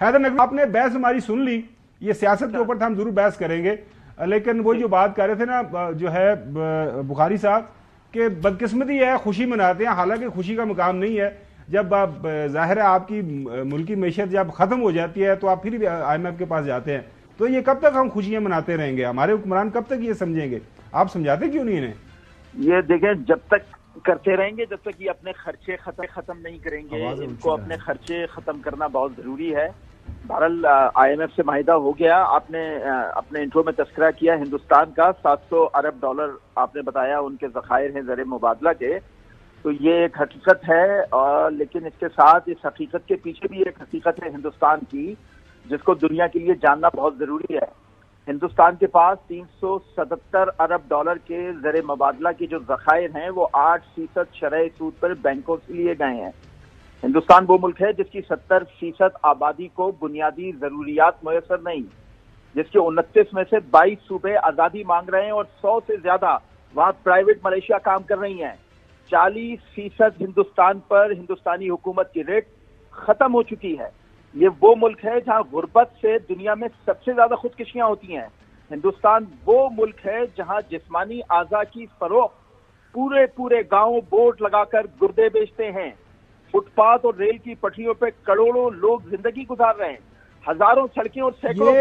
हैदर नकवी, आपने बहस हमारी सुन ली, ये सियासत के ऊपर हम जरूर बहस करेंगे, लेकिन वो जो बात कर रहे थे ना जो है बुखारी साहब के बदकिस्मती है, खुशी मनाते हैं, हालांकि खुशी का मुकाम नहीं है। जब आप जाहिर है आपकी मुल्की मैशत जब खत्म हो जाती है तो आप फिर भी IMF के पास जाते हैं, तो ये कब तक हम खुशियां मनाते रहेंगे? हमारे हुक्मरान कब तक ये समझेंगे? आप समझाते क्यों नहीं इन्हें? ये देखें, जब तक करते रहेंगे, जब तक ये अपने खर्चे खत्म नहीं करेंगे, इनको अपने खर्चे खत्म करना बहुत जरूरी है। बहरहाल IMF से माहिदा हो गया। आपने अपने इंट्रो में तस्करा किया हिंदुस्तान का, 700 अरब डॉलर आपने बताया उनके ज़खायर हैं ज़र मुबादला के, तो ये एक हकीकत है। लेकिन इसके साथ इस हकीकत के पीछे भी एक हकीकत है हिंदुस्तान की, जिसको दुनिया के लिए जानना बहुत जरूरी है। हिंदुस्तान के पास 377 अरब डॉलर के ज़र मुबादला के जो ज़खायर हैं वो 8% शरह सूद पर बैंकों से लिए गए हैं। हिंदुस्तान वो मुल्क है जिसकी 70% आबादी को बुनियादी जरूरियात मुयसर नहीं, जिसके 29 में से 22 सूबे आजादी मांग रहे हैं और 100 से ज्यादा वहां प्राइवेट मलेशिया काम कर रही हैं। 40% हिंदुस्तान पर हिंदुस्तानी हुकूमत की रेट खत्म हो चुकी है। ये वो मुल्क है जहां गुर्बत से दुनिया में सबसे ज्यादा खुदकुशियां होती हैं। हिंदुस्तान वो मुल्क है जहां जिस्मानी आज़ा की फरोख्त, पूरे गांव बोर्ड लगाकर गुर्दे बेचते हैं। फुटपाथ और रेल की पटरियों पे करोड़ों लोग जिंदगी गुजार रहे हैं। हजारों सड़कें और सैकड़ों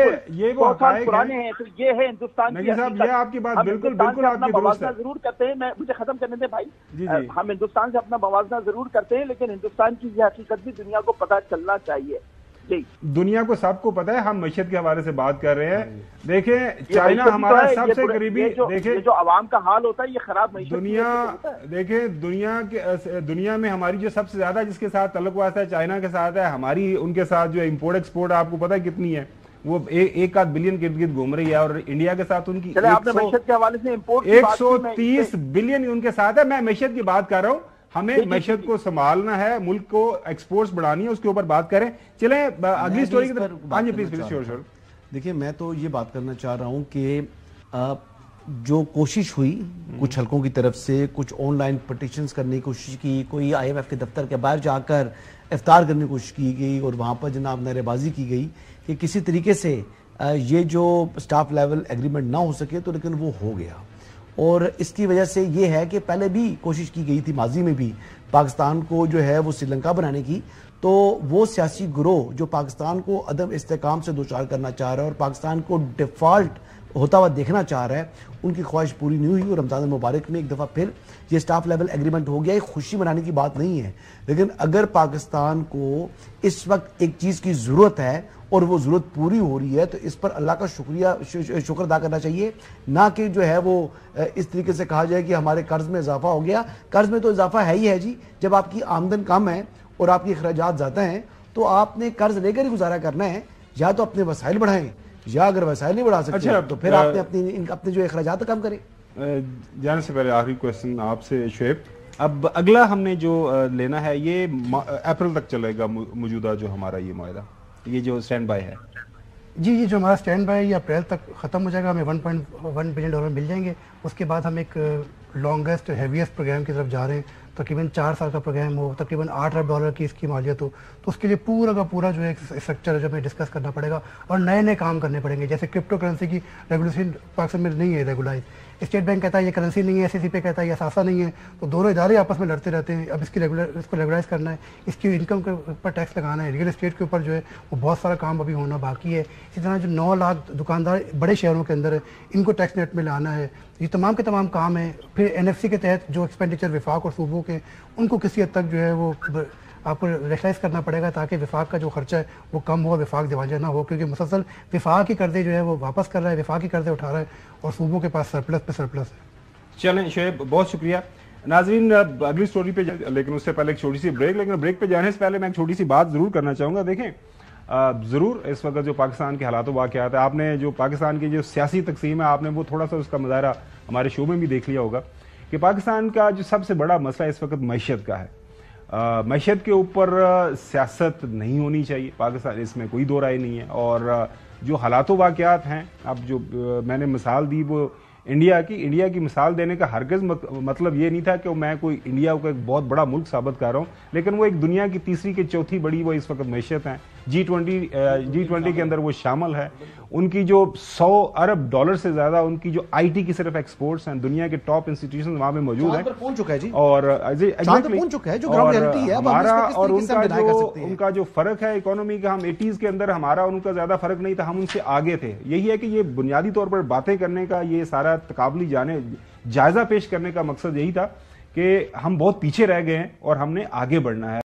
पुल पुराने हैं। तो ये है हिंदुस्तान की साहब, ये आपकी बात बिल्कुल आपकी मवाजना जरूर करते हैं। मुझे खत्म करने दें भाई। हम हिंदुस्तान से अपना मवाजना जरूर करते हैं, लेकिन हिंदुस्तान की यह हकीकत भी दुनिया को पता चलना चाहिए। दुनिया को सबको पता है। हम मैशत के हवाले से बात कर रहे हैं। देखें, चाइना हमारा सबसे करीबी, देखें जो आवाम का हाल होता है ये खराब मैशत देखें दुनिया में हमारी जो सबसे ज्यादा जिसके साथ तल्लुक वास्ता है चाइना के साथ है। हमारी उनके साथ जो इम्पोर्ट एक्सपोर्ट आपको पता है कितनी है, वो 1 बिलियन के इर्द घूम रही है। और इंडिया के साथ उनकी 130 बिलियन उनके साथ है। मैं मैशत की बात कर रहा हूँ। हमें मैशत को संभालना है, मुल्क को एक्सपोर्ट्स बढ़ानी है, उसके ऊपर बात करें। चले अगली स्टोरी की तरफ। हाँ जी, प्लीज श्योर। देखिए, मैं तो ये बात करना चाह रहा हूं कि जो कोशिश हुई कुछ हलकों की तरफ से, कुछ ऑनलाइन पटिशंस करने की कोशिश की, कोई IMF के दफ्तर के बाहर जाकर इफ्तार करने की कोशिश की गई और वहां पर जनाब नारेबाजी की गई कि किसी तरीके से ये जो स्टाफ लेवल एग्रीमेंट ना हो सके, तो लेकिन वो हो गया। और इसकी वजह से ये है कि पहले भी कोशिश की गई थी, माजी में भी, पाकिस्तान को जो है वो श्रीलंका बनाने की। तो वो सियासी गिरोह जो पाकिस्तान को अदम इस्तेकाम से दो चार करना चाह रहा है और पाकिस्तान को डिफॉल्ट होता हुआ देखना चाह रहा है, उनकी ख्वाहिश पूरी नहीं हुई। और रमजान मुबारक में एक दफ़ा फिर ये स्टाफ लेवल एग्रीमेंट हो गया। एक खुशी मनाने की बात नहीं है, लेकिन अगर पाकिस्तान को इस वक्त एक चीज़ की ज़रूरत है और वो ज़रूरत पूरी हो रही है, तो इस पर अल्लाह का शुक्र अदा करना चाहिए। ना कि जो है वो इस तरीके से कहा जाए कि हमारे कर्ज में इजाफा हो गया। कर्ज में तो इजाफा है ही है जी। जब आपकी आमदन कम है और आपके अखराजात ज़्यादा हैं, तो आपने कर्ज लेकर ही गुजारा करना है। या तो अपने वसाइल बढ़ाएं, या अगर वसाइल नहीं बढ़ा सकते तो फिर आपने अपने जो अखराजात कम करें। जाने से पहले आखिरी क्वेश्चन आपसे शुएब, अब अगला हमने जो लेना है ये अप्रैल तक चलेगा मौजूदा जो हमारा ये मुआहदा, ये जो स्टैंड बाय है जी, ये जो हमारा स्टैंड बाय ये अप्रैल तक ख़त्म हो जाएगा। हमें 1.1 बिलियन डॉलर मिल जाएंगे। उसके बाद हम एक लॉन्गेस्ट हैवीएस्ट प्रोग्राम की तरफ जा रहे हैं। तकरीबन 4 साल का प्रोग्राम हो, तकरीबन 8 अरब डॉलर की इसकी मालियत हो, तो उसके लिए पूरा का पूरा जो है स्ट्रक्चर है जो हमें डिस्कस करना पड़ेगा और नए नए काम करने पड़ेंगे। जैसे क्रिप्टो करेंसी की रेगुलेशन पाकिस्तान में नहीं है रेगुलाइज। स्टेट बैंक कहता है ये करेंसी नहीं है, SEC पे कहता है ये असासा नहीं है, तो दोनों इदारे आपस में लड़ते रहते हैं। अब इसको रेगुलाइज करना है, इसकी इनकम के ऊपर टैक्स लगाना है, रियल एस्टेट के ऊपर जो है वो बहुत सारा काम अभी होना बाकी है। इसी तरह जो 9 लाख दुकानदार बड़े शहरों के अंदर है, इनको टैक्स नेट में लाना है। ये तमाम के तमाम काम है। फिर NFC के तहत जो एक्सपेंडिचर विफाक और सूबों के, उनको किसी हद तक जो है वो आपको रेशलाइज करना पड़ेगा ताकि विफाक का जो खर्चा है वो कम हो, विफाक दिवालिया ना हो, क्योंकि मुसलसल विफाक ही कर्जे जो है वो वापस कर रहा है, विफाक ही कर्जे उठा रहा है और सूबों के पास सरप्लस पे सरप्लस है। चलें शुएब, बहुत शुक्रिया। नाजरीन, अगली स्टोरी पे लेकिन उससे पहले एक छोटी सी ब्रेक। लेकिन ब्रेक पे जाने से पहले मैं एक छोटी सी बात जरूर करना चाहूँगा। देखें, ज़रूर इस वक्त जो पाकिस्तान के हालात वाक़यात है, आपने जो पाकिस्तान की जो सियासी तकसीम है, आपने वो थोड़ा सा उसका मुज़ाहरा हमारे शो में भी देख लिया होगा कि पाकिस्तान का जो सबसे बड़ा मसला इस वक्त मैशत का है। मैशत के ऊपर सियासत नहीं होनी चाहिए पाकिस्तान, इसमें कोई दो राय नहीं है। और जो हालात वाक़यात हैं, अब जो मैंने मिसाल दी वो इंडिया की मिसाल देने का हरगिज़ मतलब ये नहीं था कि मैं कोई इंडिया को एक बहुत बड़ा मुल्क साबित कर रहा हूँ, लेकिन वो एक दुनिया की तीसरी के चौथी बड़ी वो इस वक्त मैशत हैं। G20 के अंदर वो शामिल है। उनकी जो $100 अरब से ज्यादा उनकी जो आईटी की सिर्फ एक्सपोर्ट्स हैं, दुनिया के टॉप इंस्टीट्यूशन वहां पे मौजूद हैं। पहुंच चुका है जी, और पहुंच चुका है जो ग्राउंड रियलिटी है। हमारा और उनका जो फर्क है इकोनॉमी का, हम 80s के अंदर हमारा उनका ज्यादा फर्क नहीं था, हम उनसे आगे थे। यही है कि ये बुनियादी तौर पर बातें करने का, ये सारा तकाबली जायजा पेश करने का मकसद यही था कि हम बहुत पीछे रह गए हैं और हमने आगे बढ़ना है।